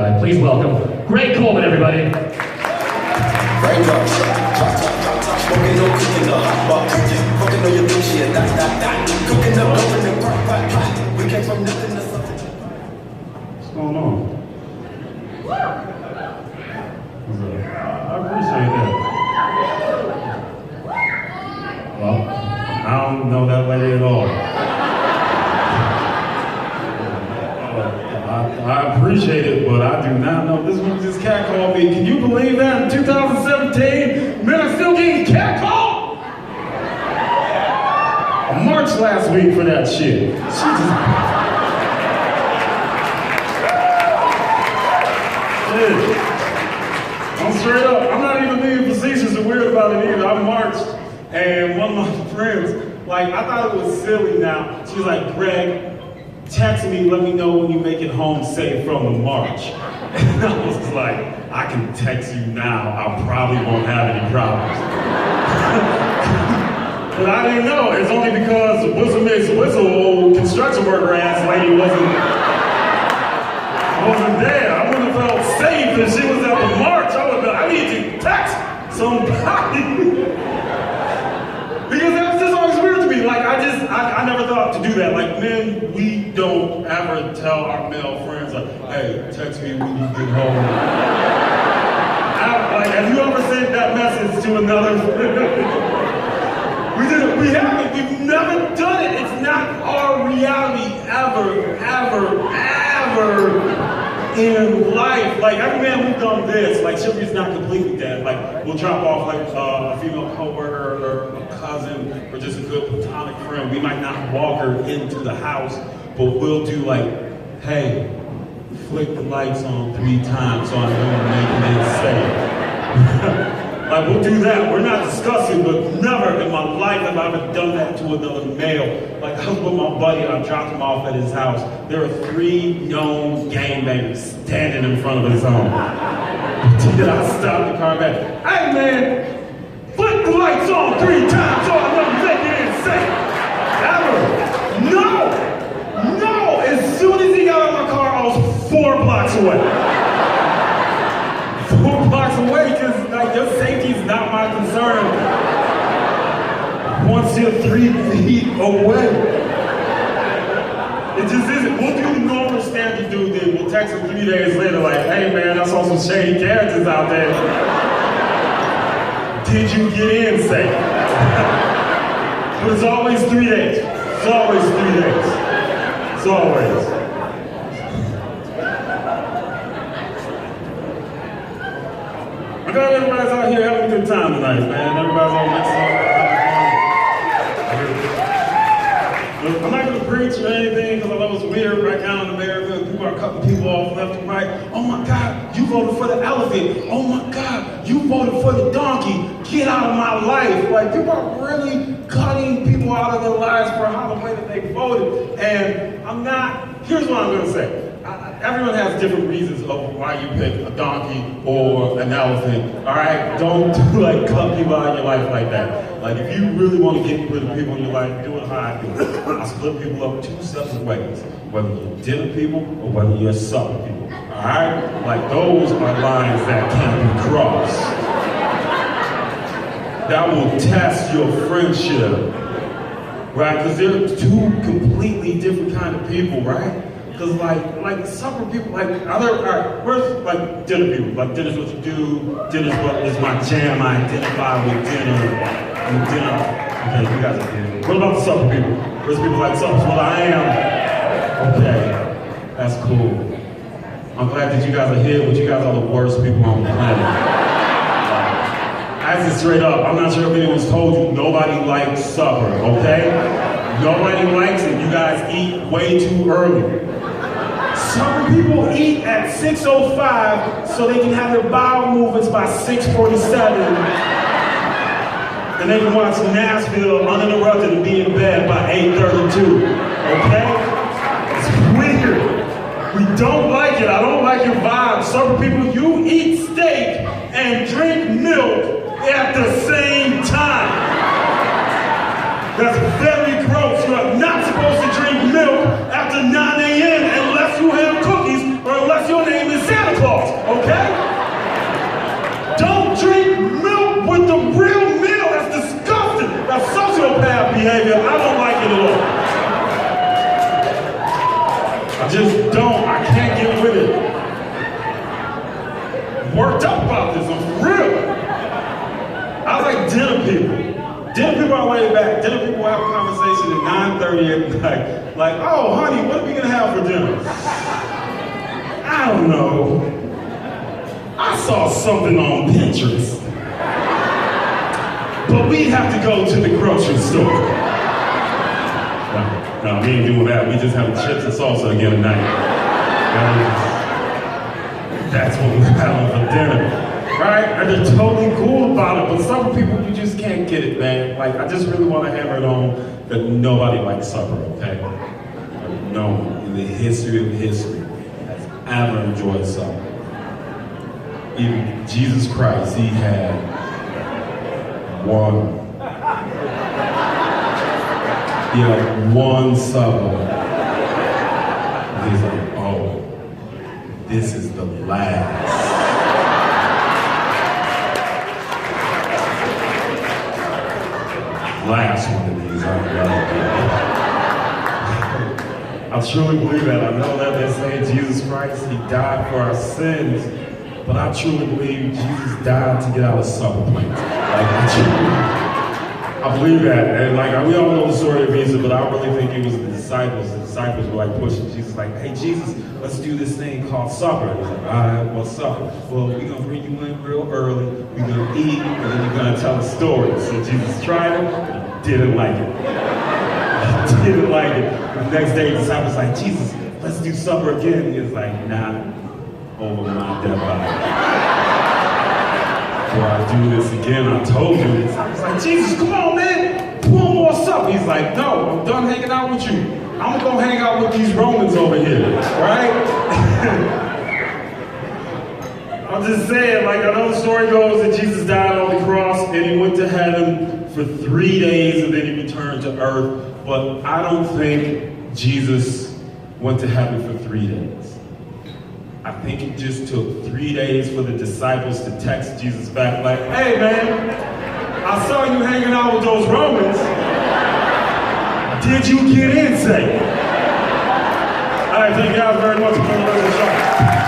guy. Please welcome Greg Coleman, everybody. Raindrops, drop top, smoking no cooking the hot box. Fucking on your bitch, yeah, that. Cooking up, open the pot. We came from nothing to something. What's going on? I appreciate that. Well, I don't know that lady at all. I appreciate it, but I do not know. This cat called me. Can you believe that in 2017? Men are still getting cat called? I marched last week for that shit. I'm straight up. I'm not even being facetious or weird about it either. I marched, and one of my friends, like, I thought it was silly now. She's like, Greg, text me, let me know when you make it home safe from the march. And I was just like, I can text you now, I probably won't have any problems. But I didn't know, it's only because Whistle, old construction worker ass lady wasn't there. I wouldn't have felt safe if she was at the march. I would have been, I need to text somebody. Because that was just always weird to me. Like, I never thought to do that. Like, men, we don't ever tell our male friends, like, hey, text me when you get home. Like, have you ever sent that message to another? We haven't, we've never done it. It's not our reality ever in life. Like, every man we've done this, like, chivalry's not completely dead. Like, we'll drop off, like, a female coworker or a cousin or just a good platonic friend. We might not walk her into the house, but we'll do, like, hey, flick the lights on 3 times so I know I'm making it safe. Like, we'll do that. We're not discussing, but never in my life have I ever done that to another male. Like, I was with my buddy and I dropped him off at his house. There are 3 known gangbangers standing in front of his home. Then I stopped the car back. Hey man, flick the lights on 3 times so I know I'm making it safe. Ever. No. As soon as he got out of my car, I was 4 blocks away. 4 blocks away, because like your safety is not my concern. Once you're 3 feet away, it just isn't. We'll do the normal standard dude then. We'll text him 3 days later, like, hey man, I saw some shady characters out there. Did you get in safe? But it's always 3 days. It's always 3 days. It's always. I'm glad everybody's out here having a good time tonight, man. Everybody's all mixed up. I'm not going to preach or anything because I know it's weird right now in America. People are cutting people off left and right. Oh my God, you voted for the elephant. Oh my God, you voted for the donkey. Get out of my life. Like, people are really cutting people out of their lives for how the way that they voted. And here's what I'm going to say. Everyone has different reasons of why you pick a donkey or an elephant, all right? Don't cut people out of your life like that. Like, if you really want to get rid of people in your life, do it how I do it. I split people up 2 separate ways, whether you're dinner people or whether you're supper people, all right? Like, those are lines that can't be crossed. That will test your friendship, right? Because they're 2 completely different kind of people, right? Because like supper people, where's like dinner people? Like, dinner's what you do, dinner's what is my jam, I identify with dinner. Okay, you guys are here. What about the supper people? Where's people like supper's what I am? Okay, that's cool. I'm glad that you guys are here, but you guys are the worst people on the planet. As it straight up, I'm not sure if anyone's told you, nobody likes supper, okay? Nobody likes it. You guys eat way too early. Supper people eat at 6:05 so they can have their bowel movements by 6:47. And they can watch Nashville uninterrupted and be in bed by 8:32. Okay? It's weird. We don't like it. I don't like your vibe. Supper people, you eat steak and drink milk at the same time. That's very gross. You are not supposed to drink milk after 9 a.m. unless you have cookies or unless your name is Santa Claus. behavior. I don't like it at all. I just don't. I can't get with it. I'm worked up about this. I'm for real. I like dinner people. Dinner people are laid back. Dinner people have a conversation at 9:30 at night. Like, oh, honey, what are we gonna have for dinner? I don't know. I saw something on Pinterest. But we have to go to the grocery store. No, we ain't doing that. We just having chips and salsa again tonight. That's what we're having for dinner. Right? And they're totally cool about it, but some people, you just can't get it, man. Like, I just really want to hammer it on that nobody likes supper, okay? No one in the history of history has ever enjoyed supper. Even Jesus Christ, he had one supper. And he's like, oh, this is the last. Last one of these, I truly believe that. I know that they say Jesus Christ, he died for our sins, but I truly believe Jesus died to get out of supper plates. Like, I believe that. And like, we all know the story of Jesus, but I really think it was the disciples. The disciples were like pushing Jesus, like, hey Jesus, let's do this thing called supper. And he's like, all right, what's supper? Well, we're gonna bring you in real early, we're gonna eat, and then you're gonna tell a story. So Jesus tried it, he didn't like it. He didn't like it. The next day, the disciples like, Jesus, let's do supper again. He was like, nah, over my dead body. Before I do this again, I told you this. I was like, Jesus, come on, man, one more supper. He's like, no, I'm done hanging out with you. I'm gonna go hang out with these Romans over here, right? I'm just saying, like, I know the story goes that Jesus died on the cross and he went to heaven for 3 days and then he returned to earth. But I don't think Jesus went to heaven for 3 days. I think it just took 3 days for the disciples to text Jesus back like, hey man, I saw you hanging out with those Romans. Did you get in safe? All right, thank you guys very much for coming to the show.